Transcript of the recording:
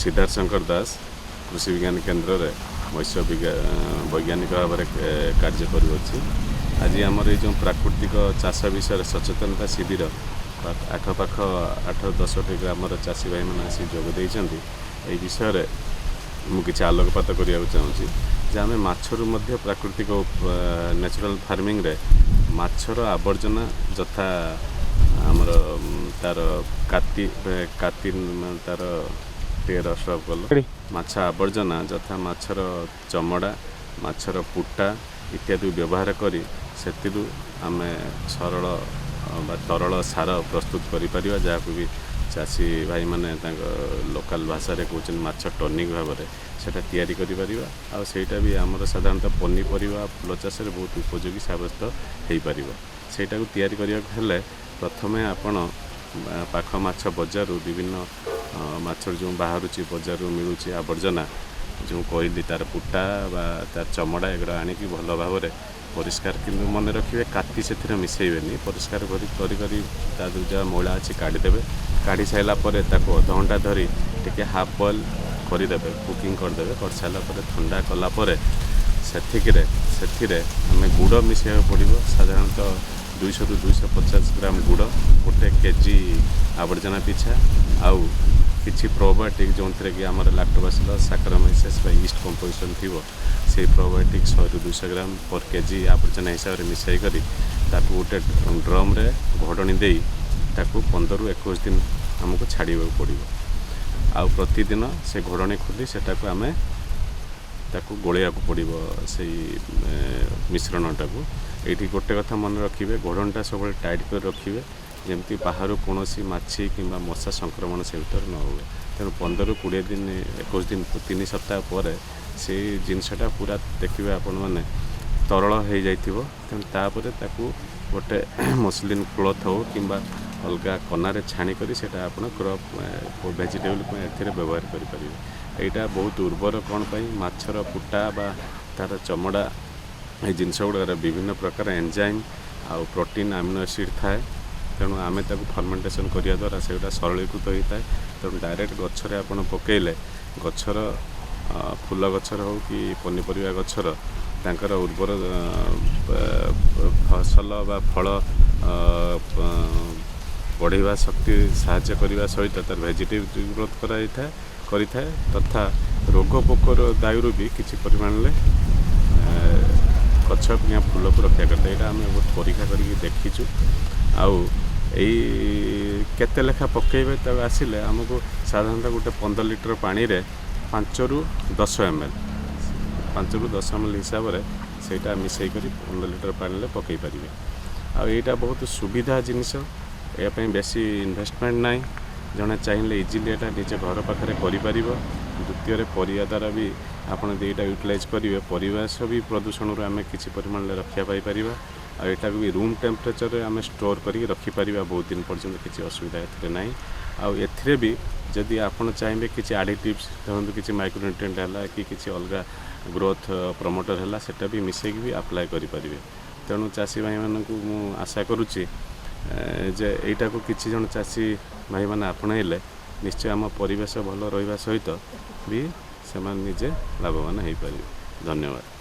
सिद्धार्थ शंकर दास कृषि विज्ञान केन्द्र में मत्स्य वैज्ञानिक भाव में कार्य करुँच। आज आमर ये जो प्राकृतिक चाष विषय सचेतनता शिविर आखपाख 8-10 ग्रामर चाषी भाई मैंने आसी जोगदे ये विषय मुझे आलोकपात करने चाहूँगी जे आम माछरू प्राकृतिक नेचुरल फार्मिंग रे माछर आवर्जना यथा आमर तार काती तार रसव कल माछ आवर्जना यथा माछर चमड़ा माछर पुटा इत्यादि व्यवहार करी से आम सरल तरल सार प्रस्तुत करिपरिबा जहाँ भी चाषी भाई माने लोकल भाषा रे कहते माछ टनिक भाव में सेटा तैयारी करिपरिबा आ सेटा भी आमर साधारणतः पनीपरिबा फूल चाष बहुत उपयोगी साब्यस्त हो पार सेटा को तैयारी करने हेले प्रथमे आपण पाख माछ बजार विभिन्न माछ जो बाहर बजार मिलूँ आवर्जना जो कहली तार पुटा बा तार चमड़ा एगुड़ा आणिकी भल भाव में परिष्कार किंतु मन रखिए काटी से मिसेबेनी परिष्कार कर जहाँ मैला अच्छी काढ़ीदेवे काढ़ी सारापर अधघंटा धरी टे हाफ बॉयल करदे कुकिंग करदे कर सारापर ठंडा कलापर से आम गुड़ मिसेगा पड़ो साधारणतः 200 ରୁ 250 ग्राम गुड़ गोटे केजी आवर्जना पिछा आउ किसी प्रोबायोटिक जो थे कि आम लैक्टोबैसिलस साक्रोमाइसिस ईस्ट कंपोजिशन थी से प्रोबायोटिक 100 ରୁ 200 ग्राम पर केजी आवर्जना हिसाब से मिसाई करी गोटे ड्रम रे घोड़नी दे 15 ରୁ 21 दिन आमको छाड़ा पड़ो आउ प्रतिदिन से घोड़नी खोली से आम गोलिया पड़ो से मिश्रणटा को ये गोटे कथा मन रखिए घोड़नटा सब टाइट कर रखिए जमती बाहर कौन माछी कि मशा संक्रमण से भर न हुए तेणु 15 ରୁ 20 दिन 21 दिन 3 सप्ताह पर से जिनसटा पूरा देखिए आपण मैंने तरल हो जाइथिबो तेणु तापर ताकू गोटे मसलिन क्लथ हो कि अलग कनारे छाणी करी सेटा आपण क्रॉप वेजिटेबल एथिरे व्यवहार करें यहाँ बहुत उर्वर कौन पाई माछर पुटा बा तार चमड़ा ये जिनस गुड़ार विभिन्न प्रकार एंजाइम आउ प्रोटीन अमीनो एसिड थाए तेणु आम फर्मेंटेशन करने द्वारा से सरलीकृत होता है तेणु डायरेक्ट गचर आप पकईले गचर फूल गचर हो कि पनीपरिया गचर तांकर उर्वर फसल बा फल बढ़ेवा शक्ति साहाय्य करने सहित तार वेजिटेटिव ग्रोथ करें तथा रोग पोकर दायु भी किसी परिमाण गछ या फूल को रक्षा करते यहाँ आम बहुत परीक्षा करके देखीचु आउ केते लेखा पकईबे तब आसिले आमको साधारणतः गोटे 15 लीटर पानी रे 5 ରୁ 10 ml 5 ରୁ 10 ml हिसाब से मिसई कर 15 लीटर पानी में पकई पारे आईटा बहुत सुविधा जिनस यापाई बेसी इन्वेस्टमेंट ना जड़े चाहिए इजिली यहाँ निजे घर पाखे कर द्वितीय परिया द्वारा भी आपड़ दुईटा यूटिलाइज करेंगे परिवेश भी प्रदूषण आम किसी परिमाण रक्षा पाई आईटा भी रूम टेम्परेचर आम स्टोर करके रखिपर बहुत दिन पर्यटन किसी असुविधा ए ना आउ भी जदि आपड़ चाहिए किसी एडिटिव्स देखो किसी माइक्रोन्यूट्रिएंट है कि किसी अलग ग्रोथ प्रमोटर है सेटा भी मिसेक भी अप्लाई करें तेणु चाषी भाई मानक मु आशा करुच्ची जे यहीटा को किसी जन चाषी भाई मैंने आपणाइले निश्चय आम परिवेश भल रहा सहित भी से निजे लाभवान हो पारे। धन्यवाद।